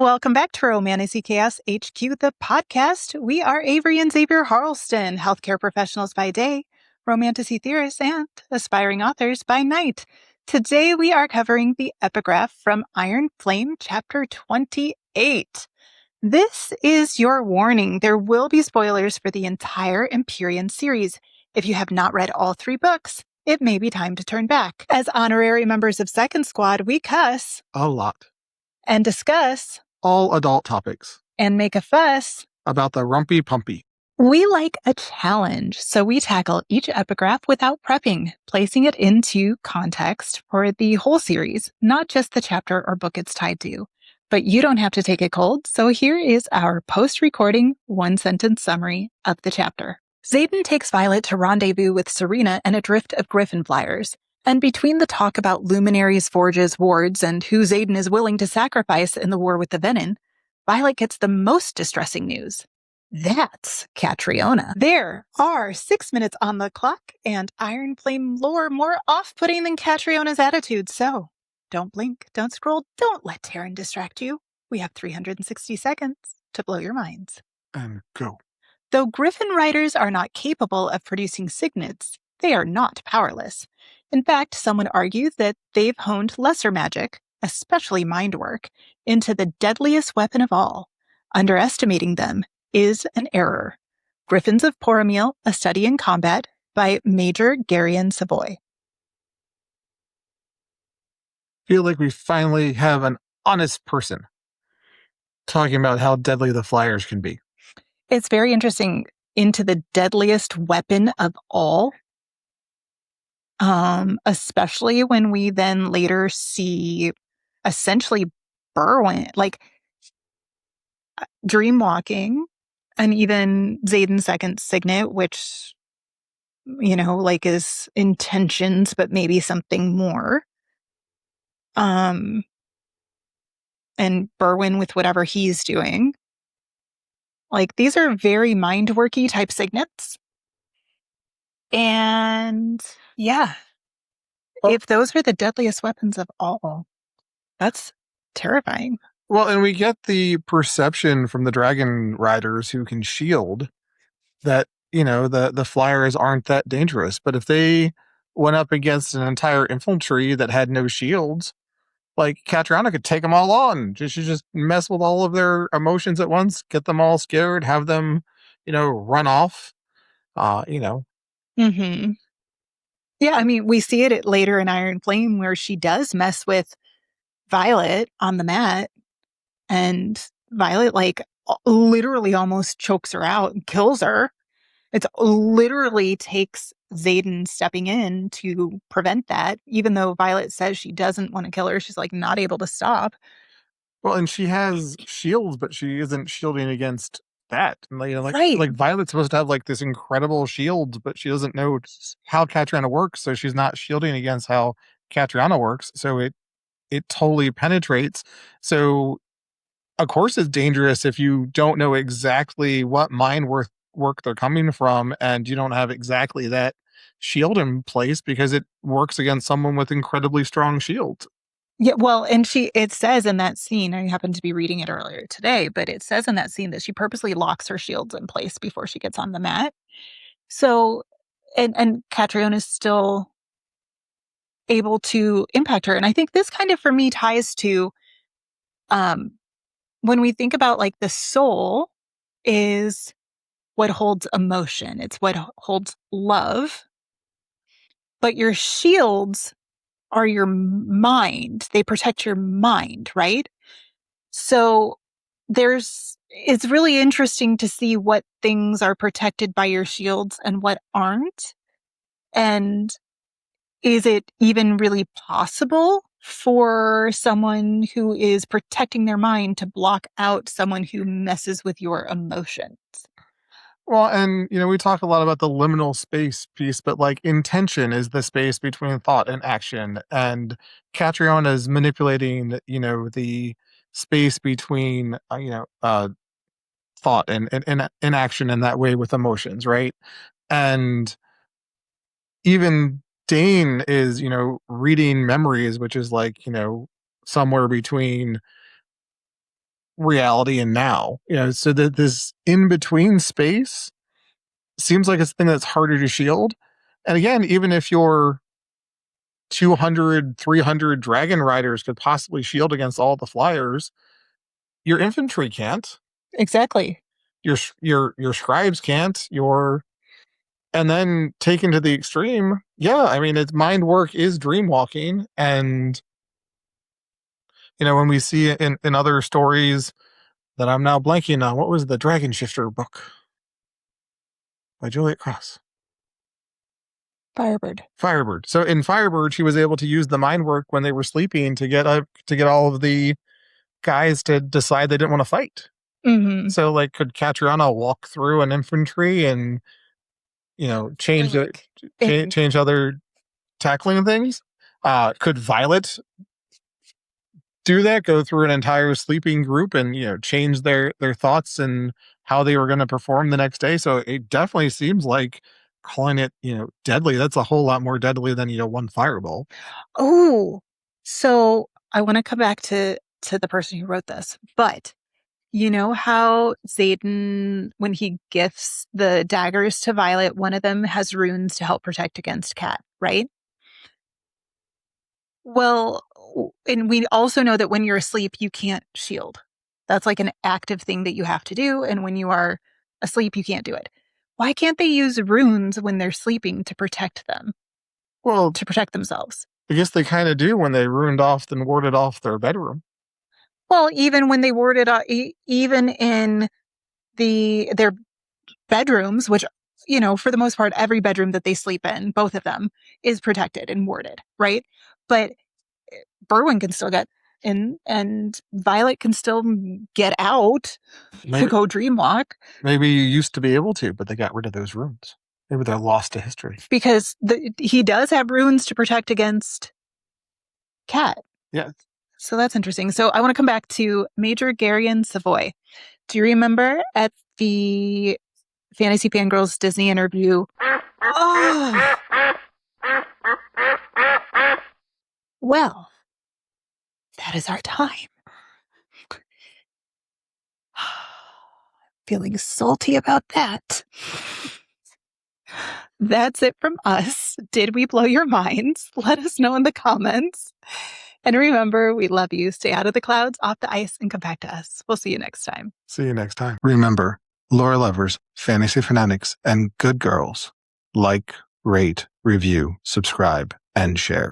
Welcome back to Romantasy Chaos HQ, the podcast. We are Avery and Xavier Harleston, healthcare professionals by day, Romantasy theorists, and aspiring authors by night. Today we are covering the epigraph from Iron Flame, chapter 28. This is your warning. There will be spoilers for the entire Empyrean series. If you have not read all 3 books, it may be time to turn back. As honorary members of Second Squad, we cuss a lot and discuss all adult topics and make a fuss about the rumpy pumpy. We like a challenge, so we tackle each epigraph without prepping, placing it into context for the whole series, not just the chapter or book it's tied to. But you don't have to take it cold, so here is our post-recording one-sentence summary of the chapter. Xaden takes Violet to rendezvous with Serena and a drift of Gryphon fliers. And between the talk about luminaries, forges, wards, and who Xaden is willing to sacrifice in the war with the Venin, Violet gets the most distressing news. That's Catriona. There are 6 minutes on the clock, and Iron Flame lore more off-putting than Catriona's attitude, so don't blink, don't scroll, don't let Terran distract you. We have 360 seconds to blow your minds. And go. Though Gryphon writers are not capable of producing signets, they are not powerless. In fact, some would argue that they've honed lesser magic, especially mindwork, into the deadliest weapon of all. Underestimating them is an error. Gryphons of Poromiel, A Study in Combat by Major Garion Savoy. Feel like we finally have an honest person talking about how deadly the flyers can be. It's very interesting. Into the deadliest weapon of all. Especially when we then later see essentially Berwyn, like dreamwalking, and even Xaden's second signet, which, is intentions, but maybe something more. And Berwyn with whatever he's doing. Like, these are very mindworky type signets. And yeah, if those are the deadliest weapons of all, that's terrifying. Well, and we get the perception from the dragon riders who can shield that, the flyers aren't that dangerous. But if they went up against an entire infantry that had no shields, like Catriona could take them all on. She just mess with all of their emotions at once, get them all scared, have them, run off. Mm-hmm. Yeah, I mean, we see it later in Iron Flame where she does mess with Violet on the mat, and Violet, literally almost chokes her out and kills her. It literally takes Xaden stepping in to prevent that, even though Violet says she doesn't want to kill her. She's, not able to stop. Well, and she has shields, but she isn't shielding against that. Right. Like Violet's supposed to have this incredible shield, but she doesn't know how Catriona works, so she's not shielding against how Catriona works. So it totally penetrates. So of course it's dangerous if you don't know exactly what mind work they're coming from, and you don't have exactly that shield in place, because it works against someone with incredibly strong shields. Yeah, well, and it says in that scene, I happened to be reading it earlier today, but it says in that scene that she purposely locks her shields in place before she gets on the mat. So, and Catriona is still able to impact her. And I think this kind of, for me, ties to, when we think about the soul is what holds emotion. It's what holds love. But your shields are your mind. They protect your mind, right? So it's really interesting to see what things are protected by your shields and what aren't. And is it even really possible for someone who is protecting their mind to block out someone who messes with your emotions? Well, and, we talk a lot about the liminal space piece, but intention is the space between thought and action. And Catriona is manipulating, the space between, thought and action in that way with emotions, right? And even Dane is, reading memories, which is somewhere between reality and now. So that this in-between space seems like it's a thing that's harder to shield. And again, even if your 200, 300 dragon riders could possibly shield against all the flyers, your infantry can't. Exactly. Your scribes can't. And then taken to the extreme, it's mind work is dream walking. And when we see in other stories that I'm now blanking on, what was the Dragon Shifter book by Juliet Cross? Firebird. So in Firebird, she was able to use the mind work when they were sleeping to get all of the guys to decide they didn't want to fight. Mm-hmm. So could Catriona walk through an infantry and change other tackling things? Could Violet do that? Go through an entire sleeping group and change their thoughts and how they were going to perform the next day? So it definitely seems like calling it deadly. That's a whole lot more deadly than one fireball. Oh, so I want to come back to the person who wrote this, but you know how Xaden, when he gifts the daggers to Violet, one of them has runes to help protect against Cat, right? Well, and we also know that when you're asleep, you can't shield. That's like an active thing that you have to do. And when you are asleep, you can't do it. Why can't they use runes when they're sleeping to protect them? Well, to protect themselves. I guess they kind of do when they ruined off and warded off their bedroom. Well, even when they warded off, even in their bedrooms, which, for the most part, every bedroom that they sleep in, both of them, is protected and warded, right? But Berwin can still get in, and Violet can still get out to go dreamwalk. Maybe you used to be able to, but they got rid of those runes. Maybe they're lost to history. Because he does have runes to protect against Cat. Yeah. So that's interesting. So I want to come back to Major Garion Savoy. Do you remember at the Fantasy Fangirls Disney interview? Oh. Well, that is our time. Feeling salty about that. That's it from us. Did we blow your minds? Let us know in the comments. And remember, we love you. Stay out of the clouds, off the ice, and come back to us. We'll see you next time. See you next time. Remember, lore lovers, fantasy fanatics, and good girls, like, rate, review, subscribe, and share.